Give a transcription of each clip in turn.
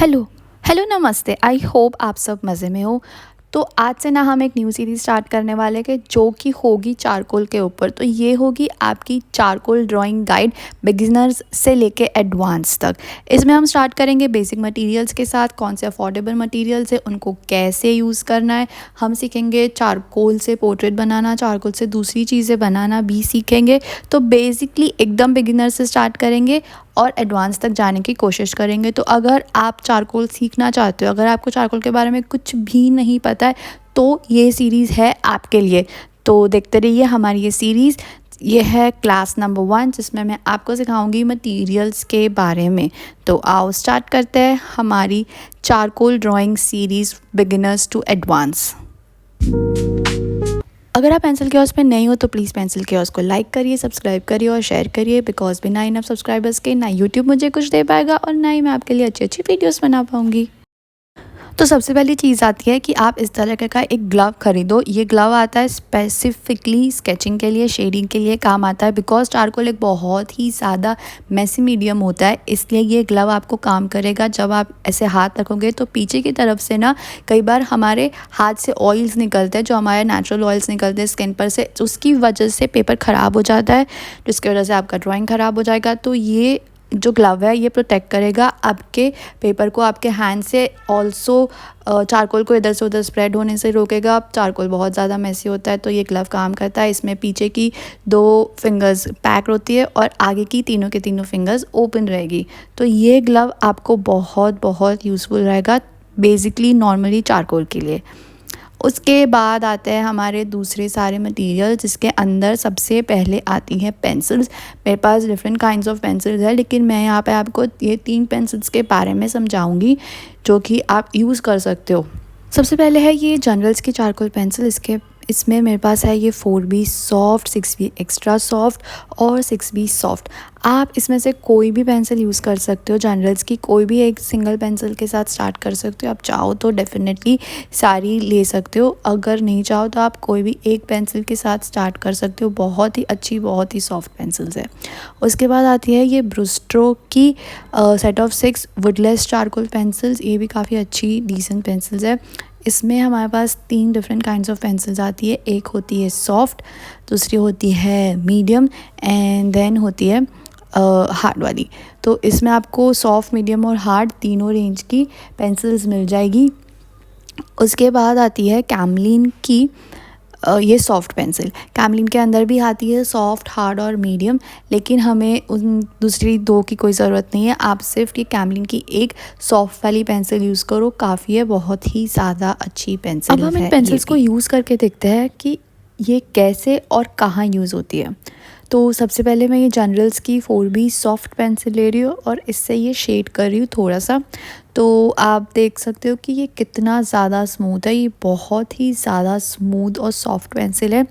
Hello hello नमस्ते। I hope आप सब मज़े में हो। तो आज से ना हम एक न्यू सीरीज़ स्टार्ट करने वाले के जो कि होगी चारकोल के ऊपर। तो ये होगी आपकी चारकोल ड्राइंग गाइड बिगिनर्स से लेके एडवांस तक। इसमें हम स्टार्ट करेंगे बेसिक मटेरियल्स के साथ, कौन से अफोर्डेबल मटेरियल्स है उनको कैसे यूज़ करना है। हम सीखेंगे चारकोल से पोर्ट्रेट बनाना, चारकोल से दूसरी चीज़ें बनाना भी सीखेंगे। तो बेसिकली एकदम बिगिनर से स्टार्ट करेंगे और एडवांस तक जाने की कोशिश करेंगे। तो अगर आप चारकोल सीखना चाहते हो, अगर आपको चारकोल के बारे में कुछ भी नहीं पता है, तो ये सीरीज़ है आपके लिए। तो देखते रहिए हमारी ये सीरीज़। ये है क्लास नंबर 1 जिसमें मैं आपको सिखाऊंगी मटेरियल्स के बारे में। तो आओ स्टार्ट करते हैं हमारी charcoal drawing series beginners to advance. अगर आप पेंसिल कियोस्क पे नहीं हो तो प्लीज़ पेंसिल कियोस्क को लाइक करिए, सब्सक्राइब करिए और शेयर करिए, बिकॉज बिना इनफ सब्सक्राइबर्स के ना यूट्यूब मुझे कुछ दे पाएगा और ना ही मैं आपके लिए अच्छी अच्छी वीडियोस बना पाऊँगी। तो सबसे पहली चीज़ आती है कि आप इस तरह का एक ग्लव खरीदो। ये ग्लव आता है स्पेसिफिकली स्केचिंग के लिए, शेडिंग के लिए काम आता है। बिकॉज चारकोल एक बहुत ही ज़्यादा मैसी मीडियम होता है, इसलिए ये ग्लव आपको काम करेगा। जब आप ऐसे हाथ रखोगे तो पीछे की तरफ से ना कई बार हमारे हाथ से ऑयल्स निकलते हैं, जो हमारे नेचुरल ऑयल्स निकलते हैं स्किन पर से, उसकी वजह से पेपर ख़राब हो जाता है, जिसकी वजह से आपका ड्राइंग ख़राब हो जाएगा। तो ये जो ग्लव है ये प्रोटेक्ट करेगा आपके पेपर को, आपके हैंड से ऑल्सो चारकोल को इधर से उधर स्प्रेड होने से रोकेगा। चारकोल बहुत ज़्यादा मैसी होता है, तो ये ग्लव काम करता है। इसमें पीछे की 2 फिंगर्स पैक होती है और आगे की तीनों के तीनों फिंगर्स ओपन रहेगी। तो ये ग्लव आपको बहुत बहुत यूज़फुल रहेगा बेसिकली नॉर्मली चारकोल के लिए। उसके बाद आते हैं हमारे दूसरे सारे मटेरियल, जिसके अंदर सबसे पहले आती हैं पेंसिल्स। मेरे पास डिफरेंट काइंड्स ऑफ पेंसिल्स है, लेकिन मैं यहाँ पे आपको ये 3 पेंसिल्स के बारे में समझाऊंगी जो कि आप यूज़ कर सकते हो। सबसे पहले है ये जनरल्स की चारकोल पेंसिल। इसमें मेरे पास है ये 4B soft, 6B extra soft और 6B सॉफ्ट। आप इसमें से कोई भी पेंसिल यूज़ कर सकते हो। जनरल्स की कोई भी एक सिंगल पेंसिल के साथ स्टार्ट कर सकते हो। आप चाहो तो डेफिनेटली सारी ले सकते हो, अगर नहीं चाहो तो आप कोई भी एक पेंसिल के साथ स्टार्ट कर सकते हो। बहुत ही अच्छी, बहुत ही सॉफ्ट पेंसिल्स है। उसके बाद आती है ये ब्रूस्ट्रो की set of 6 woodless charcoal pencils. ये भी काफ़ी अच्छी डिसेंट पेंसिल्स है। इसमें हमारे पास 3 डिफरेंट काइंड्स ऑफ पेंसिल्स आती है। एक होती है सॉफ्ट, दूसरी होती है मीडियम एंड देन होती है हार्ड वाली। तो इसमें आपको सॉफ्ट, मीडियम और हार्ड तीनों रेंज की पेंसिल्स मिल जाएगी। उसके बाद आती है कैमलिन की ये सॉफ्ट पेंसिल। कैमलिन के अंदर भी आती है सॉफ्ट, हार्ड और मीडियम, लेकिन हमें उन दूसरी 2 की कोई ज़रूरत नहीं है। आप सिर्फ ये कैमलिन की एक सॉफ्ट वाली पेंसिल यूज़ करो, काफ़ी है, बहुत ही ज़्यादा अच्छी पेंसिल है। अब हम इन पेंसिल्स को यूज़ करके देखते हैं कि ये कैसे और कहाँ यूज़ होती है। तो सबसे पहले मैं ये जनरल्स की 4B सॉफ्ट पेंसिल ले रही हूँ और इससे ये शेड कर रही हूँ थोड़ा सा। तो आप देख सकते हो कि ये कितना ज़्यादा स्मूथ है। ये बहुत ही ज़्यादा स्मूथ और सॉफ्ट पेंसिल है,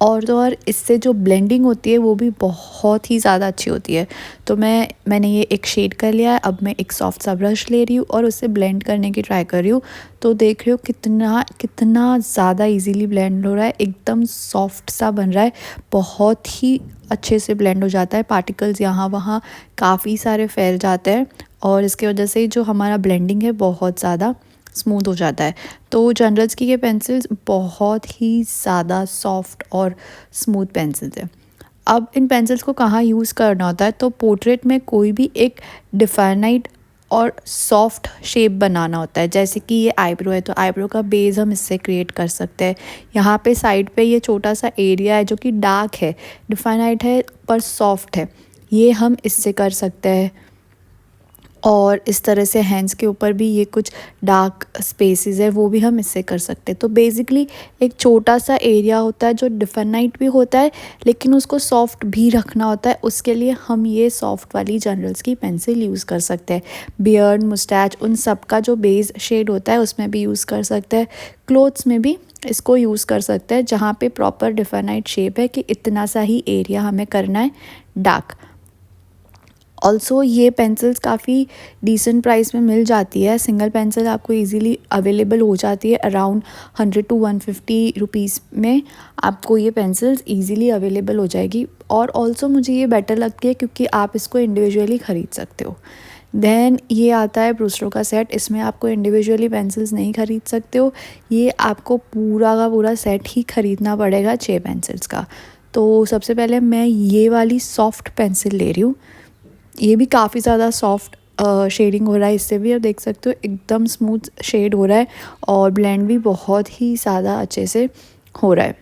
और तो और इससे जो ब्लेंडिंग होती है वो भी बहुत ही ज़्यादा अच्छी होती है। तो मैंने ये एक शेड कर लिया है। अब मैं एक सॉफ्ट सा ब्रश ले रही हूँ और उससे ब्लेंड करने की ट्राई कर रही हूँ। तो देख रही हो कितना ज़्यादा इजीली ब्लेंड हो रहा है, एकदम सॉफ्ट सा बन रहा है, बहुत ही अच्छे से ब्लेंड हो जाता है। पार्टिकल्स यहाँ वहाँ काफ़ी सारे फैल जाते हैं और इसकी वजह से जो हमारा ब्लेंडिंग है बहुत ज़्यादा स्मूथ हो जाता है। तो जनरल्स की ये पेंसिल्स बहुत ही ज़्यादा सॉफ्ट और स्मूथ पेंसिल्स है। अब इन पेंसिल्स को कहाँ यूज़ करना होता है, तो पोर्ट्रेट में कोई भी एक डिफाइनाइट और सॉफ्ट शेप बनाना होता है। जैसे कि ये आईब्रो है, तो आईब्रो का बेस हम इससे क्रिएट कर सकते हैं। यहाँ पे साइड पे ये छोटा सा एरिया है जो कि डार्क है, डिफाइनाइट है पर सॉफ्ट है, ये हम इससे कर सकते हैं। और इस तरह से हैंड्स के ऊपर भी ये कुछ डार्क स्पेसेस है, वो भी हम इससे कर सकते हैं। तो बेसिकली एक छोटा सा एरिया होता है जो डिफाइनाइट भी होता है, लेकिन उसको सॉफ्ट भी रखना होता है। उसके लिए हम ये सॉफ्ट वाली जनरल्स की पेंसिल यूज़ कर सकते हैं। बियर्ड, मुस्टैच, उन सब का जो बेस शेड होता है उसमें भी यूज़ कर सकते हैं। क्लोथ्स में भी इसको यूज़ कर सकते हैं, जहाँ पे प्रॉपर डिफाइनाइट शेप है कि इतना सा ही एरिया हमें करना है डार्क। ऑल्सो ये पेंसिल्स काफ़ी डिसेंट प्राइस में मिल जाती है। सिंगल पेंसिल आपको इजीली अवेलेबल हो जाती है अराउंड 100 to 150 रुपीज़ में आपको ये पेंसिल्स इजीली अवेलेबल हो जाएगी। और ऑल्सो मुझे ये बेटर लगती है क्योंकि आप इसको इंडिविजुअली ख़रीद सकते हो। देन ये आता है ब्रूस्टो का सेट। इसमें आपको इंडिविजुअली पेंसिल्स नहीं ख़रीद सकते हो, ये आपको पूरा का पूरा सेट ही ख़रीदना पड़ेगा 6 पेंसिल्स का। तो सबसे पहले मैं ये वाली सॉफ्ट पेंसिल ले रही हूँ। ये भी काफ़ी ज़्यादा सॉफ्ट शेडिंग हो रहा है, इससे भी आप देख सकते हो एकदम स्मूथ शेड हो रहा है और ब्लेंड भी बहुत ही ज़्यादा अच्छे से हो रहा है।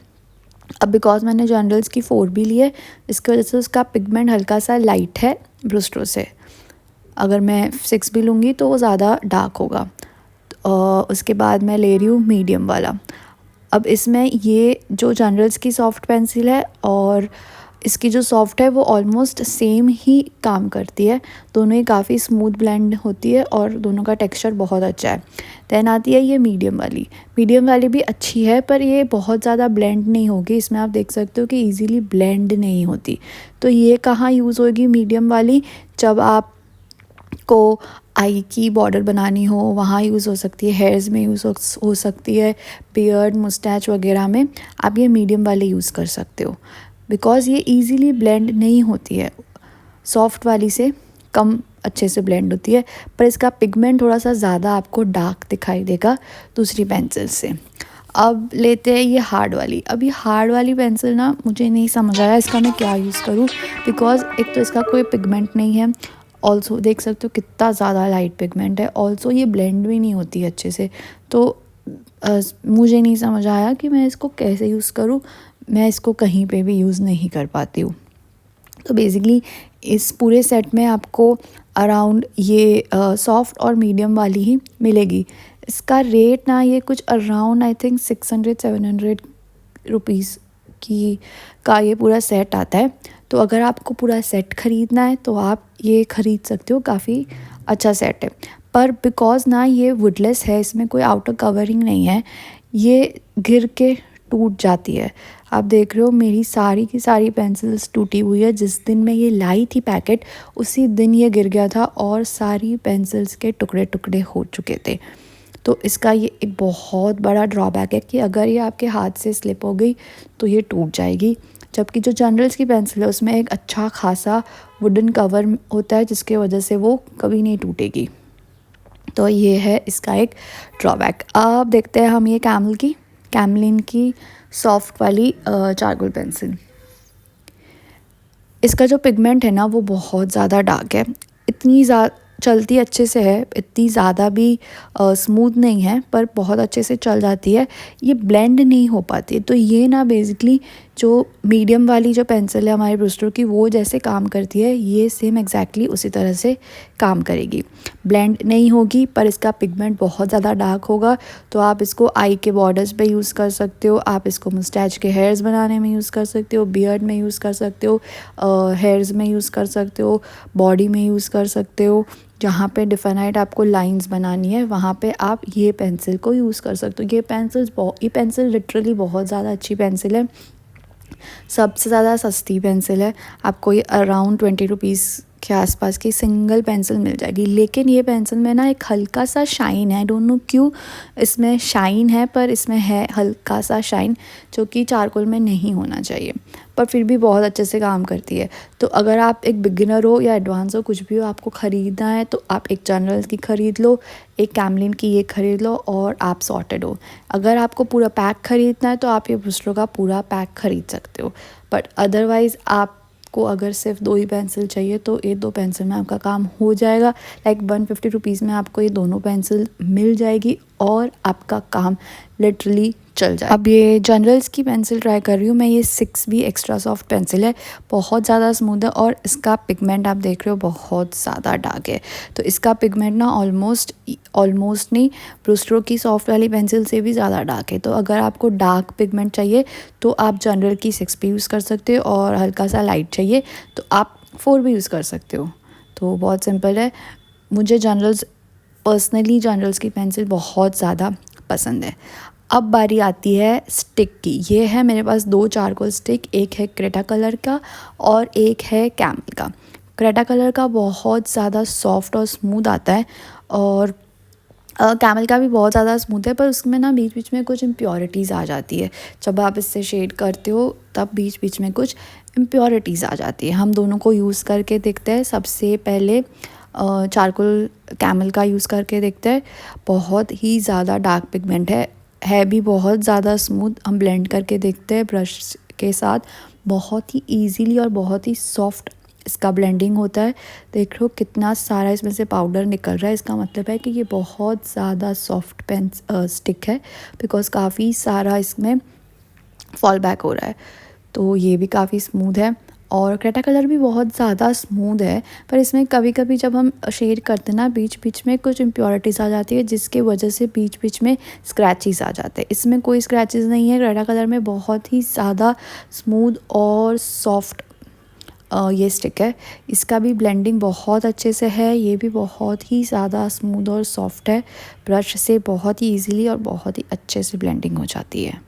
अब बिकॉज मैंने जनरल्स की 4 भी ली है, इसकी वजह से उसका पिगमेंट हल्का सा लाइट है ब्रूस्टो से। अगर मैं 6 भी लूँगी तो वो ज़्यादा डार्क होगा। उसके बाद मैं ले रही हूँ मीडियम वाला। अब इसमें ये जो जनरल्स की सॉफ्ट पेंसिल है और इसकी जो सॉफ्ट है वो ऑलमोस्ट सेम ही काम करती है। दोनों ही काफ़ी स्मूथ ब्लेंड होती है और दोनों का टेक्सचर बहुत अच्छा है। दैन आती है ये मीडियम वाली भी अच्छी है, पर ये बहुत ज़्यादा ब्लेंड नहीं होगी। इसमें आप देख सकते हो कि इजीली ब्लेंड नहीं होती। तो ये कहाँ यूज़ होगी मीडियम वाली, जब आप को आई की बॉर्डर बनानी हो वहाँ यूज़ हो सकती है, हेयर्स में यूज़ हो सकती है, बियर्ड मुस्टैच वगैरह में आप ये मीडियम वाली यूज़ कर सकते हो। बिकॉज़ ये इजीली ब्लेंड नहीं होती है, सॉफ्ट वाली से कम अच्छे से ब्लेंड होती है, पर इसका पिगमेंट थोड़ा सा ज़्यादा आपको डार्क दिखाई देगा दूसरी पेंसिल से। अब लेते हैं ये हार्ड वाली। अब ये हार्ड वाली पेंसिल ना मुझे नहीं समझ आया इसका मैं क्या यूज़ करूँ, बिकॉज़ एक तो इसका कोई पिगमेंट नहीं है, ऑल्सो देख सकते हो कितना ज़्यादा लाइट पिगमेंट है, ऑल्सो ये ब्लेंड भी नहीं होती अच्छे से। तो मुझे नहीं समझ आया कि मैं इसको कैसे यूज़ करूँ, मैं इसको कहीं पे भी यूज़ नहीं कर पाती हूँ। तो बेसिकली इस पूरे सेट में आपको अराउंड ये सॉफ्ट और मीडियम वाली ही मिलेगी। इसका रेट ना ये कुछ अराउंड आई थिंक 600-700 रुपीज़ की का ये पूरा सेट आता है। तो अगर आपको पूरा सेट ख़रीदना है तो आप ये ख़रीद सकते हो, काफ़ी अच्छा सेट है। पर बिकॉज़ ना ये वुडलेस है, इसमें कोई आउटर कवरिंग नहीं है, ये गिर के टूट जाती है। आप देख रहे हो मेरी सारी की सारी पेंसिल्स टूटी हुई है। जिस दिन मैं ये लाई थी पैकेट उसी दिन ये गिर गया था और सारी पेंसिल्स के टुकड़े टुकड़े हो चुके थे। तो इसका ये एक बहुत बड़ा ड्रॉबैक है कि अगर ये आपके हाथ से स्लिप हो गई तो ये टूट जाएगी। जबकि जो जनरल्स की पेंसिल है उसमें एक अच्छा खासा वुडन कवर होता है जिसकी वजह से वो कभी नहीं टूटेगी। तो ये है इसका एक ड्रॉबैक। अब देखते हैं हम ये कैमलिन की सॉफ्ट वाली चारकोल पेंसिल। इसका जो पिगमेंट है ना वो बहुत ज़्यादा डार्क है, इतनी चलती अच्छे से है, इतनी ज़्यादा भी स्मूथ नहीं है, पर बहुत अच्छे से चल जाती है, ये ब्लेंड नहीं हो पाती है। तो ये ना बेसिकली जो मीडियम वाली जो पेंसिल है हमारे ब्रूस्टर की वो जैसे काम करती है ये सेम एग्जैक्टली उसी तरह से काम करेगी। ब्लेंड नहीं होगी पर इसका पिगमेंट बहुत ज़्यादा डार्क होगा। तो आप इसको आई के बॉर्डर्स पे यूज़ कर सकते हो, आप इसको मुस्टैच के हेयर्स बनाने में यूज़ कर सकते हो, बियर्ड में यूज़ कर सकते हो, हेयर्स में यूज़ कर सकते हो, बॉडी में यूज़ कर सकते हो। जहाँ पे डिफाइनाइट आपको लाइंस बनानी है वहाँ पे आप ये पेंसिल को यूज़ कर सकते हो। ये पेंसिल लिटरली बहुत ज़्यादा अच्छी पेंसिल है, सबसे ज़्यादा सस्ती पेंसिल है। आपको ये अराउंड 20 रुपीज़ के आसपास की सिंगल पेंसिल मिल जाएगी। लेकिन ये पेंसिल में ना एक हल्का सा शाइन है, आई डोंट नो क्यों इसमें शाइन है, पर इसमें है हल्का सा शाइन जो कि चारकोल में नहीं होना चाहिए, पर फिर भी बहुत अच्छे से काम करती है। तो अगर आप एक बिगिनर हो या एडवांस हो, कुछ भी हो, आपको ख़रीदना है तो आप एक जनरल की ख़रीद लो, एक कैमलिन की ये ख़रीद लो और आप सॉर्टेड हो। अगर आपको पूरा पैक ख़रीदना है तो आप ये ब्रूस्टर का पूरा पैक ख़रीद सकते हो। बट अदरवाइज़ आपको अगर सिर्फ 2 ही पेंसिल चाहिए तो ये 2 पेंसिल में आपका काम हो जाएगा। लाइक 150 रुपीज़ में आपको ये दोनों पेंसिल मिल जाएगी और आपका काम लिटरली चल जाए। अब ये जनरल्स की पेंसिल ट्राई कर रही हूँ मैं, ये 6 भी एक्स्ट्रा सॉफ्ट पेंसिल है, बहुत ज़्यादा स्मूथ है और इसका पिगमेंट आप देख रहे हो बहुत ज़्यादा डार्क है। तो इसका पिगमेंट ना ऑलमोस्ट नहीं, ब्रूस्टर की सॉफ्ट वाली पेंसिल से भी ज़्यादा डार्क है। तो अगर आपको डार्क पिगमेंट चाहिए तो आप जनरल की 6 भी यूज़ कर सकते हो और हल्का सा लाइट चाहिए तो आप 4 भी यूज़ कर सकते हो। तो बहुत सिंपल है। मुझे पर्सनली जनरल्स की पेंसिल बहुत ज़्यादा पसंद है। अब बारी आती है स्टिक की। ये है मेरे पास 2 चारकोल स्टिक, एक है क्रेटा कलर का और एक है कैमल का। क्रेटा कलर का बहुत ज़्यादा सॉफ्ट और स्मूथ आता है और कैमल का भी बहुत ज़्यादा स्मूथ है, पर उसमें ना बीच बीच में कुछ इम्प्योरिटीज़ आ जाती है। जब आप इससे शेड करते हो तब बीच बीच में कुछ इम्प्योरिटीज़ आ जाती है। हम दोनों को यूज़ करके देखते हैं। सबसे पहले चारकोल कैमल का यूज़ करके देखते हैं। बहुत ही ज़्यादा डार्क पिगमेंट है भी बहुत ज़्यादा स्मूथ। हम ब्लेंड करके देखते हैं ब्रश के साथ, बहुत ही ईजीली और बहुत ही सॉफ्ट इसका ब्लेंडिंग होता है। देख लो कितना सारा इसमें से पाउडर निकल रहा है, इसका मतलब है कि ये बहुत ज़्यादा सॉफ्ट पेन स्टिक है, बिकॉज़ काफ़ी सारा इसमें फॉल बैक हो रहा है। तो ये भी काफ़ी स्मूथ है और क्रेटा कलर भी बहुत ज़्यादा स्मूथ है, पर इसमें कभी कभी जब हम शेड करते हैं ना, बीच बीच में कुछ इम्प्योरिटीज़ आ जाती है, जिसके वजह से बीच बीच में स्क्रैचेस आ जाते हैं। इसमें कोई स्क्रैचेस नहीं है। क्रेटा कलर में बहुत ही ज़्यादा स्मूथ और सॉफ्ट ये स्टिक है। इसका भी ब्लेंडिंग बहुत अच्छे से है, ये भी बहुत ही ज़्यादा स्मूथ और सॉफ्ट है। ब्रश से बहुत ही ईजीली और बहुत ही अच्छे से ब्लेंडिंग हो जाती है।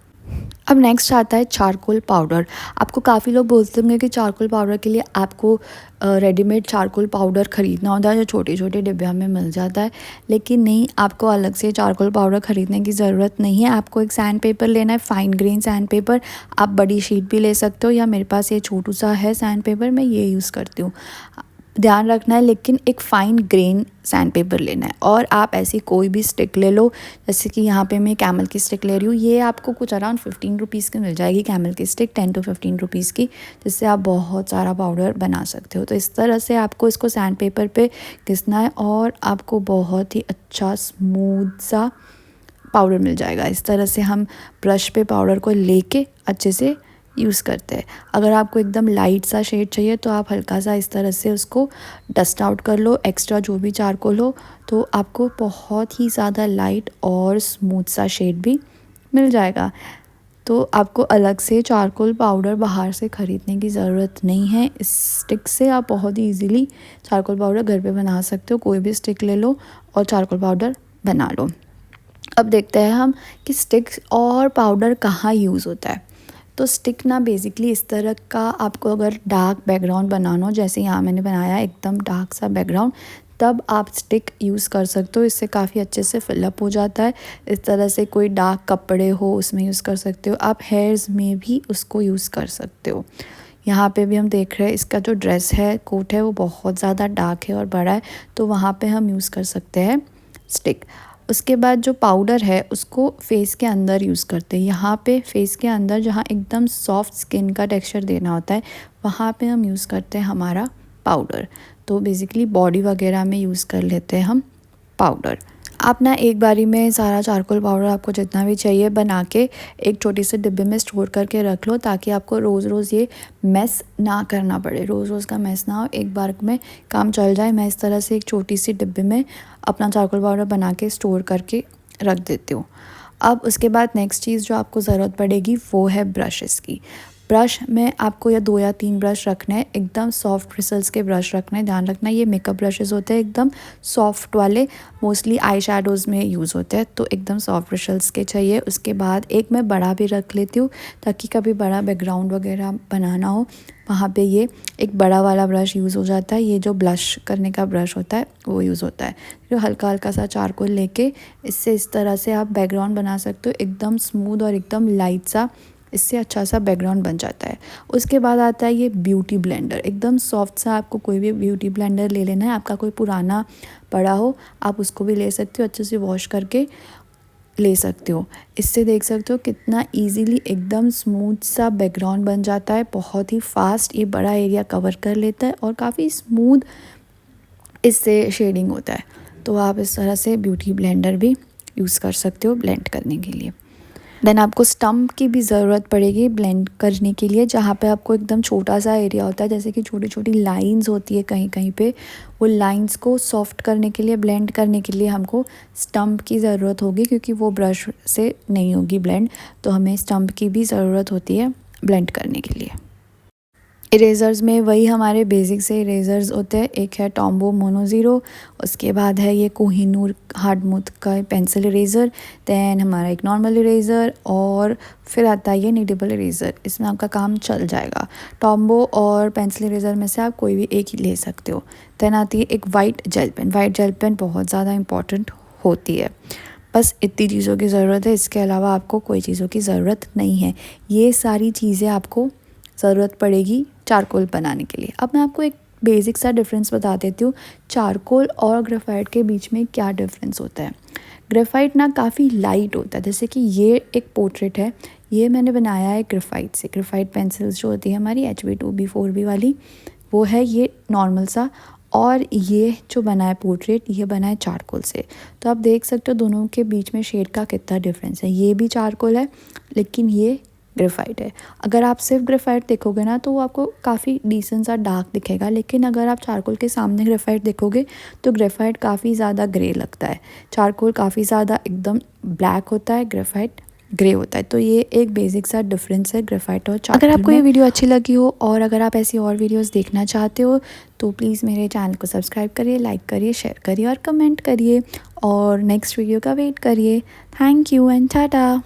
अब नेक्स्ट आता है चारकोल पाउडर। आपको काफ़ी लोग बोलते होंगे कि चारकोल पाउडर के लिए आपको रेडीमेड चारकोल पाउडर ख़रीदना होता है, जो छोटे छोटे डिब्बे में मिल जाता है। लेकिन नहीं, आपको अलग से चारकोल पाउडर ख़रीदने की ज़रूरत नहीं है। आपको एक सैंड पेपर लेना है, फ़ाइन ग्रेन सैंड पेपर। आप बड़ी शीट भी ले सकते हो, या मेरे पास ये छोटू सा है सैंड पेपर, मैं ये यूज़ करती हूँ। ध्यान रखना है लेकिन एक फ़ाइन ग्रेन सैंड पेपर लेना है। और आप ऐसी कोई भी स्टिक ले लो, जैसे कि यहाँ पे मैं कैमल की स्टिक ले रही हूँ। ये आपको कुछ अराउंड 15 रुपीज़ की मिल जाएगी कैमल की स्टिक, 10 to 15 रुपीज़ की, जिससे आप बहुत सारा पाउडर बना सकते हो। तो इस तरह से आपको इसको सैंड पेपर पे घिसना है और आपको बहुत ही अच्छा स्मूथ सा पाउडर मिल जाएगा। इस तरह से हम ब्रश पे पाउडर को लेके अच्छे से यूज़ करते हैं। अगर आपको एकदम लाइट सा शेड चाहिए तो आप हल्का सा इस तरह से उसको डस्ट आउट कर लो, एक्स्ट्रा जो भी चारकोल हो, तो आपको बहुत ही ज़्यादा लाइट और स्मूथ सा शेड भी मिल जाएगा। तो आपको अलग से चारकोल पाउडर बाहर से ख़रीदने की ज़रूरत नहीं है। इस स्टिक से आप बहुत ही ईजीली चारकोल पाउडर घर पे बना सकते हो। कोई भी स्टिक ले लो और चारकोल पाउडर बना लो। अब देखते हैं हम कि स्टिक और पाउडर कहाँ यूज़ होता है। तो स्टिक ना बेसिकली इस तरह का, आपको अगर डार्क बैकग्राउंड बनाना हो, जैसे यहाँ मैंने बनाया एकदम डार्क सा बैकग्राउंड, तब आप स्टिक यूज़ कर सकते हो। इससे काफ़ी अच्छे से फिलअप हो जाता है। इस तरह से कोई डार्क कपड़े हो उसमें यूज़ कर सकते हो। आप हेयर्स में भी उसको यूज़ कर सकते हो। यहाँ पे भी हम देख रहे हैं इसका जो ड्रेस है, कोट है, वो बहुत ज़्यादा डार्क है और बड़ा है, तो वहाँ पे हम यूज़ कर सकते हैं स्टिक। उसके बाद जो पाउडर है उसको फेस के अंदर यूज़ करते हैं। यहाँ पे फेस के अंदर जहाँ एकदम सॉफ्ट स्किन का टेक्सचर देना होता है, वहाँ पे हम यूज़ करते हैं हमारा पाउडर। तो बेसिकली बॉडी वगैरह में यूज़ कर लेते हैं हम पाउडर। आप ना एक बारी में सारा चारकोल पाउडर आपको जितना भी चाहिए बना के एक छोटी से डिब्बे में स्टोर करके रख लो, ताकि आपको रोज़ रोज़ ये मेस ना करना पड़े, रोज़ रोज़ का मेस ना हो, एक बार में काम चल जाए। मैं इस तरह से एक छोटी सी डिब्बे में अपना चारकोल पाउडर बना के स्टोर करके रख देती हूँ। अब उसके बाद नेक्स्ट चीज़ जो आपको ज़रूरत पड़ेगी वो है ब्रशेस की। ब्रश में आपको या 2 या 3 ब्रश रखने हैं, एकदम सॉफ्ट ब्रिसल्स के ब्रश रखने हैं। ध्यान रखना ये मेकअप ब्रशेस होते हैं एकदम सॉफ्ट वाले, मोस्टली आई शेडोज़ में यूज़ होते हैं, तो एकदम सॉफ्ट ब्रिसल्स के चाहिए। उसके बाद एक मैं बड़ा भी रख लेती हूँ, ताकि कभी बड़ा बैकग्राउंड वगैरह बनाना हो, वहाँ पे ये एक बड़ा वाला ब्रश यूज़ हो जाता है। ये जो ब्लश करने का ब्रश होता है वो यूज़ होता है। तो हल्का हल्का सा चारकोल लेके इससे इस तरह से आप बैकग्राउंड बना सकते हो, एकदम स्मूथ और एकदम लाइट सा, इससे अच्छा सा बैकग्राउंड बन जाता है। उसके बाद आता है ये ब्यूटी ब्लेंडर, एकदम सॉफ्ट सा। आपको कोई भी ब्यूटी ब्लेंडर ले लेना है, आपका कोई पुराना पड़ा हो आप उसको भी ले सकते हो, अच्छे से वॉश करके ले सकते हो। इससे देख सकते हो कितना इजीली एकदम स्मूथ सा बैकग्राउंड बन जाता है, बहुत ही फास्ट ये बड़ा एरिया कवर कर लेता है और काफ़ी स्मूथ इससे शेडिंग होता है। तो आप इस तरह से ब्यूटी ब्लेंडर भी यूज़ कर सकते हो ब्लेंड करने के लिए। देन आपको स्टम्प की भी ज़रूरत पड़ेगी ब्लेंड करने के लिए, जहाँ पे आपको एकदम छोटा सा एरिया होता है, जैसे कि छोटी छोटी लाइंस होती है कहीं कहीं पे, वो लाइंस को सॉफ्ट करने के लिए, ब्लेंड करने के लिए हमको स्टम्प की ज़रूरत होगी, क्योंकि वो ब्रश से नहीं होगी ब्लेंड, तो हमें स्टम्प की भी ज़रूरत होती है ब्लेंड करने के लिए। इरेज़र्स में वही हमारे बेसिक से इरेज़र्स होते हैं। एक है टॉम्बो मोनो ज़ीरो, उसके बाद है ये कोहिनूर हार्डमूथ का पेंसिल इरेज़र, दैन हमारा एक नॉर्मल इरेज़र, और फिर आता है ये नीडेबल इरेज़र। इसमें आपका काम चल जाएगा। टॉम्बो और पेंसिल इरेज़र में से आप कोई भी एक ही ले सकते हो। दैन आती है एक white gel pen. White gel pen बहुत ज़्यादा इंपॉर्टेंट होती है। बस इतनी चीज़ों की ज़रूरत है, इसके अलावा आपको कोई चीज़ों की ज़रूरत नहीं है। ये सारी चीज़ें आपको ज़रूरत पड़ेगी चारकोल बनाने के लिए। अब मैं आपको एक बेसिक सा डिफरेंस बता देती हूँ, चारकोल और ग्रेफाइट के बीच में क्या डिफरेंस होता है। ग्रेफाइट ना काफ़ी लाइट होता है, जैसे कि ये एक पोर्ट्रेट है, ये मैंने बनाया है ग्रेफाइट से। ग्रेफाइट पेंसिल्स जो होती है हमारी HB 2B 4B वाली, वो है ये नॉर्मल सा। और ये जो बना है पोर्ट्रेट, ये बना है चारकोल से। तो आप देख सकते हो दोनों के बीच में शेड का कितना डिफरेंस है। ये भी चारकोल है लेकिन ये ग्रेफाइट है। अगर आप सिर्फ ग्रेफाइट देखोगे ना तो वो आपको काफ़ी डिसेंट सा डार्क दिखेगा, लेकिन अगर आप चारकोल के सामने ग्रेफाइट देखोगे तो ग्रेफाइट काफ़ी ज़्यादा ग्रे लगता है। चारकोल काफ़ी ज़्यादा एकदम ब्लैक होता है, ग्रेफाइट ग्रे होता है। तो ये एक बेसिक सा डिफरेंस है ग्रेफाइट और चारकोल में। अगर आपको ये वीडियो अच्छी लगी हो और अगर आप ऐसी और वीडियोस देखना चाहते हो तो प्लीज़ मेरे चैनल को सब्सक्राइब करिए, लाइक करिए, शेयर करिए और कमेंट करिए और नेक्स्ट वीडियो का वेट करिए। Thank you and Tata.